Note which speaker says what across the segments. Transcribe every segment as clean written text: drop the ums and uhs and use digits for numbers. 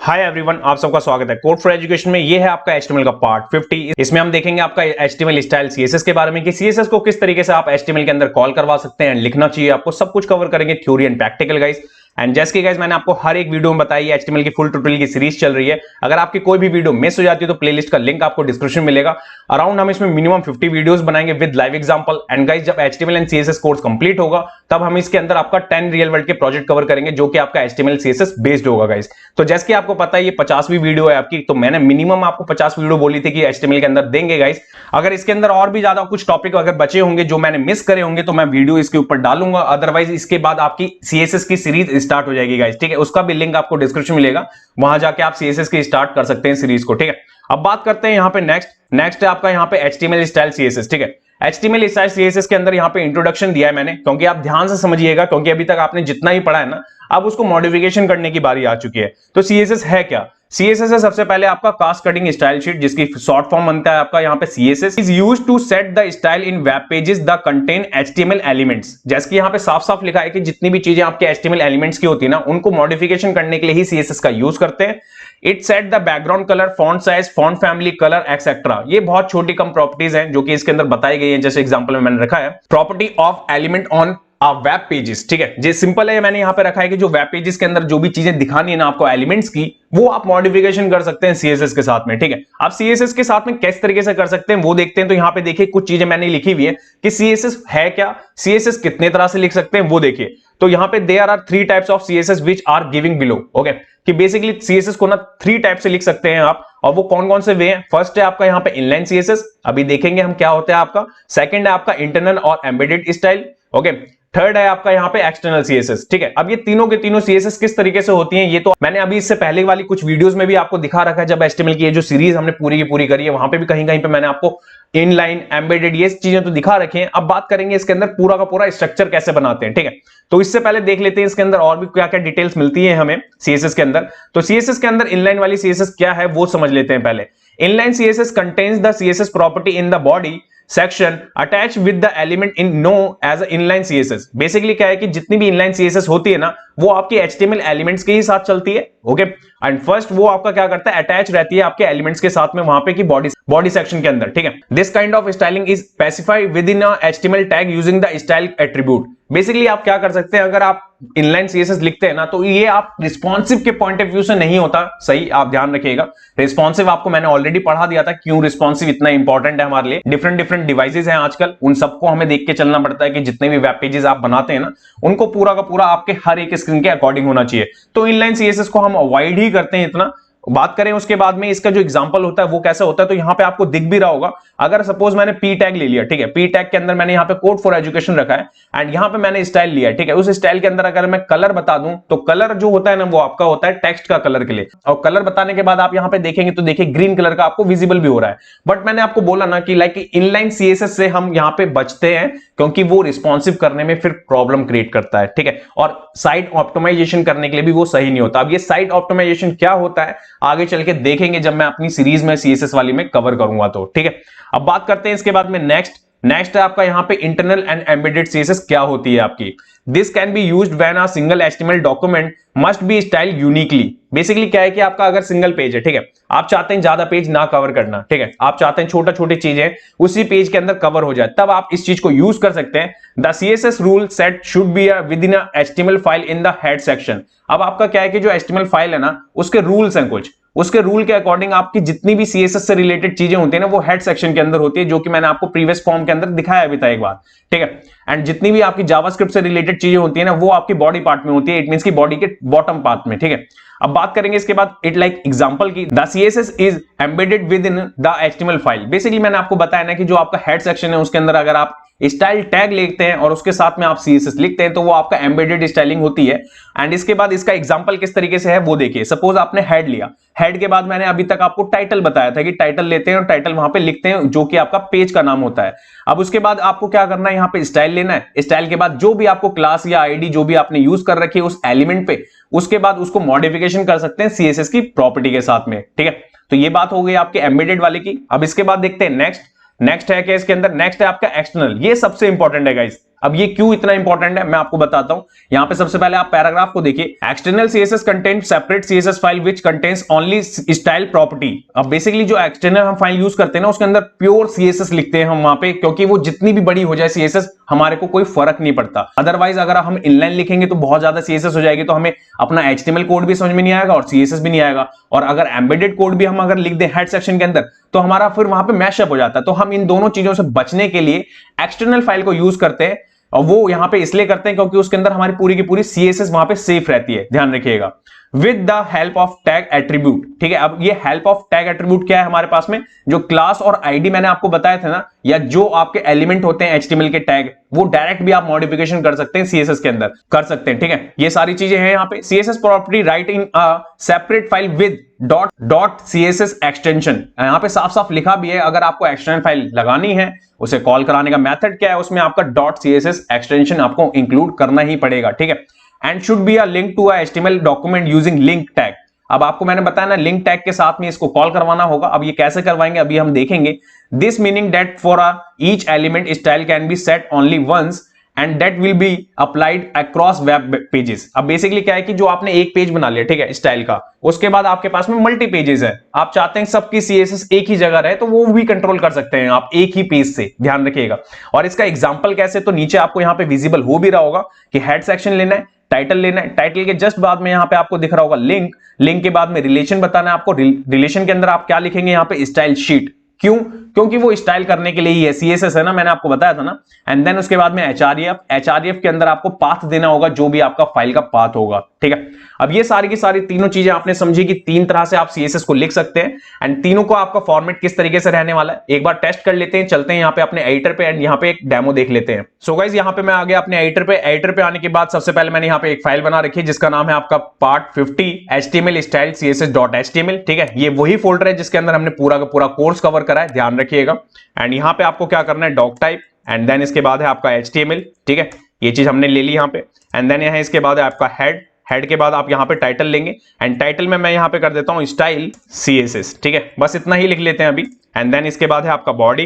Speaker 1: Hi everyone, आप सबका स्वागत है कोड फॉर एजुकेशन में। ये है आपका HTML का पार्ट 50। इसमें हम देखेंगे आपका HTML स्टाइल CSS के बारे में कि CSS को किस तरीके से आप HTML के अंदर कॉल करवा सकते हैं, लिखना चाहिए आपको, सब कुछ कवर करेंगे, theory and practical guys. And जैसे कि गाइस मैंने आपको हर एक वीडियो में बताई है, HTML की फुल ट्यूटोरियल की सीरीज चल रही है। अगर आपकी कोई भी वीडियो मिस हो जाती है तो प्लेलिस्ट का लिंक आपको डिस्क्रिप्शन में मिलेगा। अराउंड हम इसमें मिनिमम 50 वीडियोस बनाएंगे with live example. And guys जब HTML and CSS course complete होगा तब हम इसके अंदर आपका 10 रियल वर्ल्ड के प्रोजेक्ट कवर करेंगे जो कि आपका HTML CSS बेस्ड होगा गाइस। तो जैसे कि आपको पता है ये 50वीं वीडियो है आपकी, तो मैंने मिनिमम आपको 50 वीडियो बोली थी कि HTML के अंदर देंगे गाइस। अगर इसके अंदर और भी ज्यादा कुछ टॉपिक अगर बचे होंगे जो मैंने मिस करे होंगे तो मैं वीडियो इसके ऊपर डालूंगा। अदरवाइज इसके बाद आपकी CSS की सीरीज स्टार्ट हो जाएगी गाइस, ठीक है। उसका भी लिंक आपको डिस्क्रिप्शन मिलेगा, वहां जाके आप CSS की स्टार्ट कर सकते हैं सीरीज को, ठीक है। अब बात करते हैं यहाँ पे नेक्स्ट है आपका यहाँ पे HTML स्टाइल CSS, ठीक है। HTML स्टाइल CSS के अंदर यहाँ पे इंट्रोडक्शन दिया है मैंने, क्योंकि आप ध्यान से समझिएगा, क्योंकि अभी तक आपने जितना ही पढ़ा है ना, अब उसको मॉडिफिकेशन करने की बारी आ चुकी है। तो CSS है क्या? CSS है सबसे पहले आपका कास्ट कटिंग स्टाइल शीट, जिसकी शॉर्ट फॉर्म बनता है आपका यहाँ पे CSS is used to set the style in web pages the contain HTML elements. जैसे कि यहाँ पे साफ साफ लिखा है कि जितनी भी चीजें आपके HTML एलिमेंट्स की होती है ना, उनको मॉडिफिकेशन करने के लिए ही CSS का यूज करते हैं। It set the background colour, font size, font family, colour etcetera. ये बहुत छोटी कम प्रॉपर्टीज हैं जो कि इसके अंदर बताई गई हैं, जैसे एग्जांपल में मैंने रखा है property of element on web pages, ठीक है। जो सिंपल है, मैंने यहां पे रखा है कि जो वेब पेजेस के अंदर जो भी चीजें दिखानी है ना आपको एलिमेंट्स की, वो आप मॉडिफिकेशन कर सकते हैं CSS के साथ में, ठीक है। आप CSS के साथ में किस तरीके से कर सकते हैं वो देखते हैं। तो यहां पे देखिए कुछ चीजें मैंने लिखी हुई है कि CSS है क्या, CSS कितने तरह से लिख सकते हैं वो देखिए। तो यहां पे there are 3 types of CSS which are giving below, okay. कि बेसिकली CSS को ना 3 टाइप से लिख सकते हैं आप, और वो कौन कौन से वे हैं। फर्स्ट है आपका यहाँ पे इनलाइन CSS, अभी देखेंगे हम क्या होता है आपका। सेकंड है आपका इंटरनल और एम्बेडेड स्टाइल, ओके। थर्ड है आपका यहाँ पे एक्सटर्नल CSS, ठीक है। अब ये तीनों के तीनों CSS किस तरीके से होती हैं ये तो मैंने अभी इससे पहले वाली कुछ वीडियोस में भी आपको दिखा रखा है। जब HTML की ये जो सीरीज हमने पूरी की पूरी करी है, वहां पे भी कहीं कहीं पे मैंने आपको इनलाइन, एम्बेडेड, ये चीजें तो दिखा रखी हैं। अब बात करेंगे इसके अंदर पूरा का पूरा स्ट्रक्चर कैसे बनाते हैं, ठीक है। तो इससे पहले देख लेते हैं इसके अंदर और भी क्या क्या डिटेल्स मिलती है हमें CSS के अंदर। तो CSS के अंदर इनलाइन वाली CSS क्या है वो समझ लेते हैं पहले। Inline CSS contains the CSS property in the body section attach with the element in known as inline CSS। Basically क्या है कि जितनी भी इनलाइन CSS होती है ना, वो आपकी HTML एलिमेंट्स के ही साथ चलती है, ओके। एंड फर्स्ट वो आपका क्या करता है, अटैच रहती है आपके एलिमेंट्स के साथ में वहां पे की बॉडी सेक्शन के अंदर, ठीक है। This kind of styling is specified with in HTML tag using the style attribute. Basically आप क्या कर सकते हैं, अगर आप इनलाइन CSS लिखते हैं ना, तो ये आप रिस्पॉन्सिव के पॉइंट ऑफ व्यू से नहीं होता सही, आप ध्यान रखिएगा। रिस्पॉन्सिव आपको मैंने ऑलरेडी पढ़ा दिया था, क्यों रिस्पॉन्सिव इतना इंपॉर्टेंट है हमारे लिए। डिफरेंट डिवाइसेस हैं आजकल, उन सबको हमें देख के चलना पड़ता है कि जितने भी वेब पेजेस आप बनाते हैं ना, उनको पूरा का पूरा आपके हर एक स्क्रीन के अकॉर्डिंग होना चाहिए। तो इनलाइन CSS को हम अवॉइड ही करते हैं इतना। बात करें उसके बाद में इसका जो एग्जांपल होता है वो कैसा होता है, तो यहां पे आपको दिख भी रहा होगा। अगर सपोज मैंने P टैग ले लिया, ठीक है, P टैग के अंदर मैंने यहां पे कोड फॉर एजुकेशन रखा है, एंड यहां पे मैंने स्टाइल लिया है, ठीक है। उस स्टाइल के अंदर अगर मैं कलर बता दूं, तो कलर जो होता है ना वो आपका होता है टेक्स्ट का कलर के लिए। और कलर बताने के बाद आप यहां पे देखेंगे तो देखिए ग्रीन कलर का आपको विजिबल भी हो रहा है। बट मैंने आपको बोला ना कि लाइक इनलाइन CSS से हम यहां पे बचते हैं, क्योंकि वो रिस्पॉन्सिव करने में फिर प्रॉब्लम क्रिएट करता है, ठीक है। और साइट ऑप्टिमाइजेशन करने के लिए भी वो सही नहीं होता। अब ये साइट ऑप्टिमाइजेशन क्या होता है आगे चल के देखेंगे जब मैं अपनी सीरीज में CSS वाली में कवर करूंगा, तो ठीक है। अब बात करते हैं इसके बाद में नेक्स्ट है आपका यहाँ पे इंटरनल एंड एम्बेडेड CSS क्या होती है आपकी। This can be used when a single HTML document must be style uniquely. Basically क्या है कि आपका अगर सिंगल पेज है, ठीक है, आप चाहते हैं ज्यादा पेज ना कवर करना, ठीक है, आप चाहते हैं छोटी चीजें उसी पेज के अंदर कवर हो जाए, तब आप इस चीज को यूज कर सकते हैं। The CSS rule set should be with in a HTML file in the head section. अब आपका क्या है कि जो HTML फाइल है ना, उसके रूल्स हैं कुछ, उसके रूल के अकॉर्डिंग आपकी जितनी भी CSS से रिलेटेड चीजें होती है ना, वो हेड सेक्शन के अंदर होती है, जो कि मैंने आपको प्रीवियस फॉर्म के अंदर दिखाया भी था एक बार, ठीक है। एंड जितनी भी आपकी जावास्क्रिप्ट से रिलेटेड चीजें होती है ना, वो आपकी बॉडी पार्ट में होती है, इट मींस की बॉडी के बॉटम पार्ट में, ठीक है। अब बात करेंगे इसके बाद इट लाइक एग्जांपल की the CSS is embedded with in the HTML file. Basically मैंने आपको बताया ना कि जो आपका हेड सेक्शन है उसके अंदर अगर आप स्टाइल टैग लिखते हैं और उसके साथ में आप CSS लिखते हैं, तो वो आपका एम्बेडेड स्टाइलिंग होती है। एंड इसके बाद इसका एग्जांपल किस तरीके से है वो देखिए। सपोज आपने हेड लिया, हेड के बाद मैंने अभी तक आपको टाइटल बताया था कि टाइटल लेते हैं और टाइटल वहां पे लिखते हैं, जो कि आपका पेज का नाम होता है। अब उसके बाद आपको क्या करना है, यहाँ पे स्टाइल लेना है। स्टाइल के बाद जो भी आपको क्लास या आईडी जो भी आपने यूज कर रखी है उस एलिमेंट पे, उसके बाद उसको मॉडिफिकेशन कर सकते हैं CSS की प्रॉपर्टी के साथ में, ठीक है। तो ये बात हो गई आपके एम्बेडेड वाले की। अब इसके बाद देखते हैं नेक्स्ट है कि इसके अंदर नेक्स्ट है आपका एक्सटर्नल। ये सबसे इंपॉर्टेंट है गाइस। अब ये क्यों इतना इंपॉर्टेंट है मैं आपको बताता हूं। यहां पे सबसे पहले आप पैराग्राफ को देखिए, external CSS content separate CSS file which contains only style property. अब बेसिकली जो एक्सटर्नल हम फाइल यूज करते हैं ना उसके अंदर प्योर सीएसएस लिखते हैं हम वहां पे, क्योंकि वो जितनी भी बड़ी हो जाए सीएसएस हमारे को कोई फर्क नहीं पड़ता। अदरवाइज अगर हम इनलाइन लिखेंगे तो बहुत ज्यादा सीएसएस हो जाएगी, तो हमें अपना एचटीएमएल कोड भी समझ में नहीं आएगा और सीएसएस भी नहीं आएगा। और अगर एम्बेडेड कोड भी हम अगर लिख दें हेड सेक्शन के अंदर तो हमारा फिर वहां पे मैशअप हो जाता है। तो हम इन दोनों चीजों से बचने के लिए एक्सटर्नल फाइल को यूज करते हैं, और वो यहां पे इसलिए करते हैं क्योंकि उसके अंदर हमारी पूरी की पूरी सीएसएस वहां पे सेफ रहती है, ध्यान रखिएगा। With the help of tag attribute, ठीक है। अब ये हेल्प ऑफ टैग एट्रीब्यूट क्या है हमारे पास में, जो क्लास और आईडी मैंने आपको बताया था ना, या जो आपके एलिमेंट होते हैं एचटीएमएल के टैग, वो डायरेक्ट भी आप मॉडिफिकेशन कर सकते हैं सीएसएस के अंदर, कर सकते हैं, ठीक है। ये सारी चीजें हैं यहाँ पे। CSS property right in a separate file with dot CSS extension, यहाँ पे साफ साफ लिखा भी है, अगर आपको एक्सटर्नल फाइल लगानी है उसे कॉल कराने का मेथड क्या है, उसमें आपका डॉट सीएसएस एक्सटेंशन आपको इंक्लूड करना ही पड़ेगा, ठीक है। And should be a link to a HTML document using link tag. अब आपको मैंने बताया ना लिंक टैग के साथ में इसको कॉल करवाना होगा। अब ये कैसे करवाएंगे अभी हम देखेंगे। This meaning that for each element style can be set only once and that will be applied across web pages. अब बेसिकली क्या है कि जो आपने एक पेज बना लिया, ठीक है, स्टाइल का, उसके बाद आपके पास में मल्टी पेजेस है, आप चाहते हैं सबकी सीएसएस एक ही जगह रहे, तो वो भी कंट्रोल कर सकते हैं आप एक ही पेज से, ध्यान रखिएगा। और इसका एग्जांपल कैसे, तो नीचे आपको यहां पे विजिबल हो भी रहा होगा कि हेड सेक्शन लेना है, टाइटल लेना है, टाइटल के जस्ट बाद में यहां पे आपको दिख रहा होगा लिंक, लिंक के बाद में रिलेशन बताना है आपको, रिलेशन के अंदर आप क्या लिखेंगे यहां पे स्टाइल शीट। क्यों? क्योंकि वो स्टाइल करने के लिए ही है, सीएसएस है ना, मैंने आपको बताया था ना। एंड देन उसके बाद में एचआरईएफ, एचआरईएफ के अंदर आपको पाथ देना होगा, जो भी आपका फाइल का पाथ होगा, ठीक है। अब ये सारी की सारी तीनों चीजें आपने समझी कि तीन तरह से आप सीएसएस को लिख सकते हैं, एंड तीनों को आपका फॉर्मेट किस तरीके से रहने वाला है एक बार टेस्ट कर लेते हैं। चलते हैं यहाँ पे अपने एडिटर पे एंड यहाँ पे एक डेमो देख लेते हैं। सो गाइस यहाँ पे मैं आ गया अपने एडिटर पे। एडिटर पे आने के बाद सबसे पहले मैंने यहाँ पे एक फाइल बना रखी है जिसका नाम है आपका पार्ट 50 HTML स्टाइल css.html, ठीक है। ये वही फोल्डर है जिसके अंदर हमने पूरा का पूरा कोर्स कवर करा है, ध्यान रखिएगा। एंड यहाँ पे आपको क्या करना है, डॉक टाइप, एंड देन इसके बाद है आपका HTML, ठीक है, ये चीज हमने ले ली यहाँ पे। एंड देन यहाँ इसके बाद है आपका हेड, हेड के बाद आप यहाँ पे टाइटल लेंगे, एंड टाइटल में मैं यहाँ पे कर देता हूँ स्टाइल CSS, ठीक है, बस इतना ही लिख लेते हैं अभी। एंड देन इसके बाद है आपका बॉडी,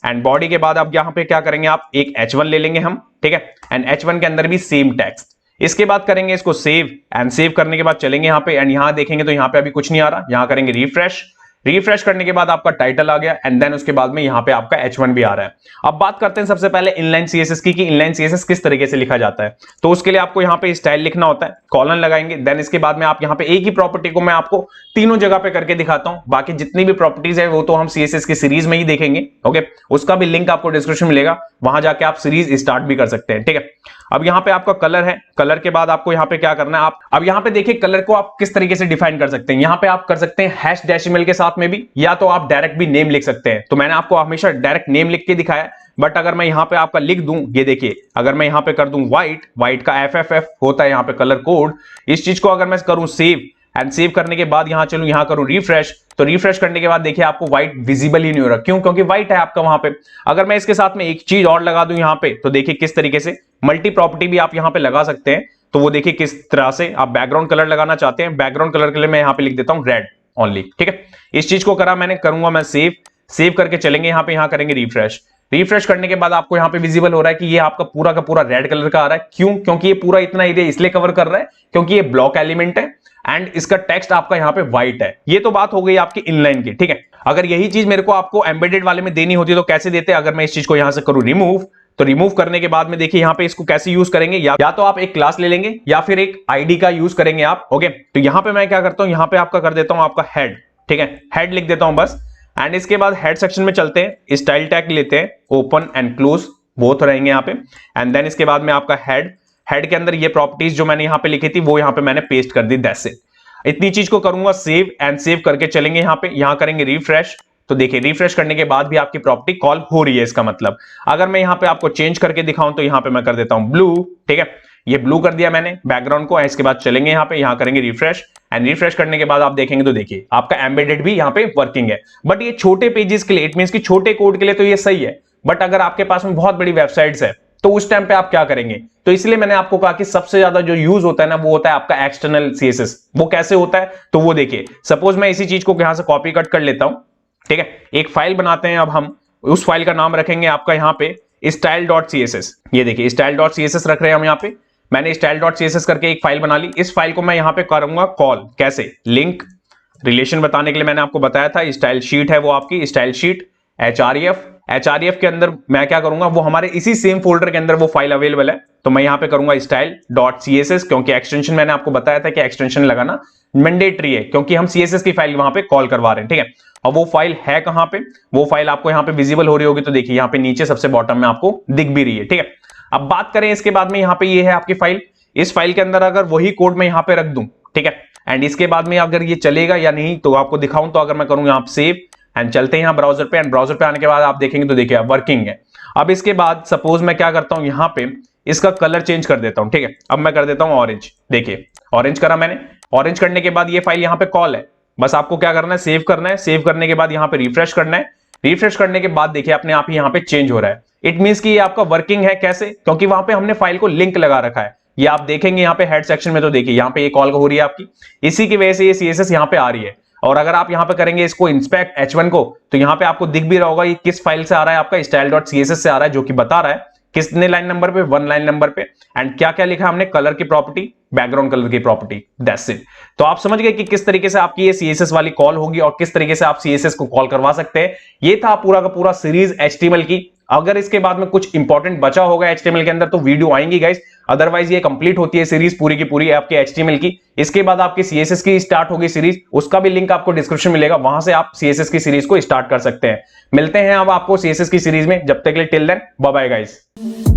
Speaker 1: एंड बॉडी के बाद आप यहाँ पे क्या करेंगे, आप एक H1 ले लेंगे हम, ठीक है, एंड H1 के अंदर भी सेम टेक्स्ट। इसके बाद करेंगे इसको सेव, एंड सेव करने के बाद चलेंगे यहाँ पे, एंड यहाँ देखेंगे तो यहाँ पे अभी कुछ नहीं आ रहा, यहाँ करेंगे रिफ्रेश, रिफ्रेश करने के बाद आपका टाइटल आ गया, एंड देन उसके बाद में यहाँ पे आपका H1 भी आ रहा है। अब बात करते हैं सबसे पहले इनलाइन सीएसएस की, कि इनलाइन सीएसएस किस तरीके से लिखा जाता है। तो उसके लिए आपको यहाँ पे स्टाइल लिखना होता है, कॉलन लगाएंगे, देन इसके बाद में आप यहाँ पे एक ही प्रॉपर्टी को मैं आपको तीनों जगह पे करके दिखाता हूं, बाकी जितनी भी प्रॉपर्टीज है वो तो हम सीएसएस की सीरीज में ही देखेंगे, ओके। उसका भी लिंक आपको डिस्क्रिप्शन में मिलेगा, वहां जाके आप सीरीज स्टार्ट भी कर सकते हैं, ठीक है। अब यहाँ पे आपका कलर है, कलर के बाद आपको यहाँ पे क्या करना है, आप अब यहाँ पे देखिए कलर को आप किस तरीके से डिफाइन कर सकते हैं। यहाँ पे आप कर सकते हैं हैश डेसिमल के साथ में भी, या तो आप डायरेक्ट भी नेम लिख सकते हैं। तो मैंने आपको हमेशा डायरेक्ट नेम लिख के दिखाया, बट अगर मैं यहाँ पे आपका लिख दूं, ये देखिए, अगर मैं यहाँ पे कर दूं व्हाइट, व्हाइट का FFF होता है यहाँ पे कलर कोड, इस चीज को अगर मैं करूं सेव, एंड सेव करने के बाद यहाँ चलूं, यहाँ करूं रिफ्रेश, तो रिफ्रेश करने के बाद देखिए आपको व्हाइट विजिबल ही नहीं हो रहा। क्यों? क्योंकि व्हाइट है आपका वहां पे। अगर मैं इसके साथ में एक चीज और लगा दूं यहाँ पे, तो देखिए किस तरीके से मल्टी प्रॉपर्टी भी आप यहाँ पे लगा सकते हैं। तो वो देखिए किस तरह से आप बैकग्राउंड कलर लगाना चाहते हैं, बैकग्राउंड कलर के लिए मैं यहाँ पे लिख देता हूँ रेड ओनली, ठीक है। इस चीज को करा मैंने, करूंगा मैं सेव, सेव करके चलेंगे यहाँ पे, यहाँ करेंगे रिफ्रेश, रिफ्रेश करने के बाद आपको यहाँ पे विजिबल हो रहा है कि ये आपका पूरा का पूरा रेड कलर का आ रहा है। क्यों? क्योंकि ये पूरा इतना एरिया इसलिए कवर कर रहा है क्योंकि ये ब्लॉक एलिमेंट है, एंड इसका टेक्स्ट आपका यहाँ पे व्हाइट है। ये तो बात हो गई आपकी इनलाइन की, ठीक है। अगर यही चीज मेरे को आपको एम्बेडेड वाले में देनी होती तो कैसे देते? अगर मैं इस चीज को यहां से करूं रिमूव, तो रिमूव करने के बाद में देखिए यहाँ पे इसको कैसे यूज करेंगे, या तो आप एक क्लास ले लेंगे या फिर एक आईडी का यूज करेंगे आप, ओके। तो यहाँ पे मैं क्या करता हूं, यहाँ पे आपका कर देता हूं आपका हेड, ठीक है, हेड लिख देता हूं बस। एंड इसके बाद हेड सेक्शन में चलते हैं, स्टाइल टैग लेते हैं, ओपन एंड क्लोज बोथ रहेंगे यहाँ पे। एंड देन इसके बाद में आपका हेड, हेड के अंदर ये प्रॉपर्टीज जो मैंने यहाँ पे लिखी थी वो यहाँ पे मैंने पेस्ट कर दी, दैट्स इट। इतनी चीज को करूंगा सेव, एंड सेव करके चलेंगे यहाँ पे, यहाँ करेंगे रिफ्रेश। तो देखिए रिफ्रेश करने के बाद भी आपकी प्रॉपर्टी कॉल हो रही है। इसका मतलब अगर मैं यहाँ पे आपको चेंज करके दिखाऊं तो यहाँ पे मैं कर देता हूं ब्लू, ठीक है, ये ब्लू कर दिया मैंने बैकग्राउंड को। इसके बाद चलेंगे यहाँ पे, यहाँ करेंगे रिफ्रेश, एंड रिफ्रेश करने के बाद आप देखेंगे तो देखिए आपका एम्बेडेड भी यहाँ पे वर्किंग है। बट ये छोटे पेजेस के लिए, इट मींस कि छोटे कोड के लिए तो ये सही है, बट अगर आपके पास में बहुत बड़ी वेबसाइट्स है तो उस टाइम पे आप क्या करेंगे? तो इसलिए मैंने आपको कहा कि सबसे ज्यादा जो यूज होता है ना वो होता है आपका एक्सटर्नल सीएसएस। वो कैसे होता है? तो वो देखिए, सपोज मैं इसी चीज को यहां से कॉपी कट कर लेता हूं, ठीक है, एक फाइल बनाते हैं। अब हम उस फाइल का नाम रखेंगे आपका यहाँ पे style.css। ये देखिए style.css रख रहे हैं हम यहाँ पे। मैंने style.css करके एक फाइल बना ली। इस फाइल को मैं यहाँ पे करूंगा कॉल। कैसे? लिंक रिलेशन बताने के लिए मैंने आपको बताया था, स्टाइल शीट है वो आपकी, स्टाइल शीट href के अंदर मैं क्या करूंगा, वो हमारे इसी सेम फोल्डर के अंदर वो फाइल अवेलेबल है। तो मैं यहाँ पे करूंगा style.css, क्योंकि एक्सटेंशन मैंने आपको बताया था कि एक्सटेंशन लगाना मैंडेटरी है, क्योंकि हम CSS की फाइल वहां पे कॉल करवा रहे हैं। ठीक है, और वो फाइल है कहां पे? वो फाइल आपको यहाँ पे विजिबल हो रही होगी, तो देखिए यहाँ पे नीचे सबसे बॉटम में आपको दिख भी रही है। ठीक है, अब बात करें इसके बाद में, यहाँ पे ये है आपकी फाइल। इस फाइल के अंदर अगर वही कोड मैं यहाँ पे रख दूं, ठीक है, एंड इसके बाद में अगर ये चलेगा या नहीं तो आपको दिखाऊं, तो अगर मैं करूंगा यहाँ सेव एंड चलते हैं यहाँ ब्राउजर पे, एंड ब्राउजर पे आने के बाद आप देखेंगे तो देखिए वर्किंग है। अब इसके बाद सपोज मैं क्या करता हूं, यहाँ पे इसका कलर चेंज कर देता हूं। ठीक है, अब मैं कर देता हूं ऑरेंज। देखिए ऑरेंज करा मैंने। ऑरेंज करने के बाद ये फाइल यहाँ पे कॉल है, बस आपको क्या करना है, सेव करना है। सेव करने के बाद यहाँ पे रिफ्रेश करना है। रिफ्रेश करने के बाद देखिए अपने आप ही यहाँ पे चेंज हो रहा है। इट मींस कि ये आपका वर्किंग है। कैसे? क्योंकि वहां पे हमने फाइल को लिंक लगा रखा है। ये आप देखेंगे यहाँ पे हेड सेक्शन में, तो देखिए यहाँ पे ये कॉल हो रही है आपकी, इसी की वजह से ये CSS यहाँ पे आ रही है। और अगर आप यहाँ पे करेंगे इसको इंस्पेक्ट H1 को, तो यहाँ पे आपको दिख भी रहा होगा ये किस फाइल से आ रहा है, आपका style.css से आ रहा है, जो कि बता रहा है किसने लाइन नंबर पे, 1 लाइन नंबर पे। एंड क्या क्या लिखा हमने, कलर की प्रॉपर्टी, बैकग्राउंड कलर की प्रॉपर्टी, दैट्स इट। तो आप समझ गए कि किस तरीके से आपकी ये CSS वाली कॉल होगी और किस तरीके से आप CSS को कॉल करवा सकते हैं। ये था पूरा का पूरा सीरीज HTML की। अगर इसके बाद में कुछ इंपॉर्टेंट बचा होगा HTML के अंदर तो वीडियो आएंगी गाइस, अदरवाइज ये कंप्लीट होती है सीरीज पूरी की पूरी आपके HTML की। इसके बाद आपकी CSS की स्टार्ट होगी सीरीज, उसका भी लिंक आपको डिस्क्रिप्शन मिलेगा, वहां से आप CSS की सीरीज को स्टार्ट कर सकते हैं। मिलते हैं अब आपको CSS की सीरीज में, जब तक के लिए till then bye bye guys.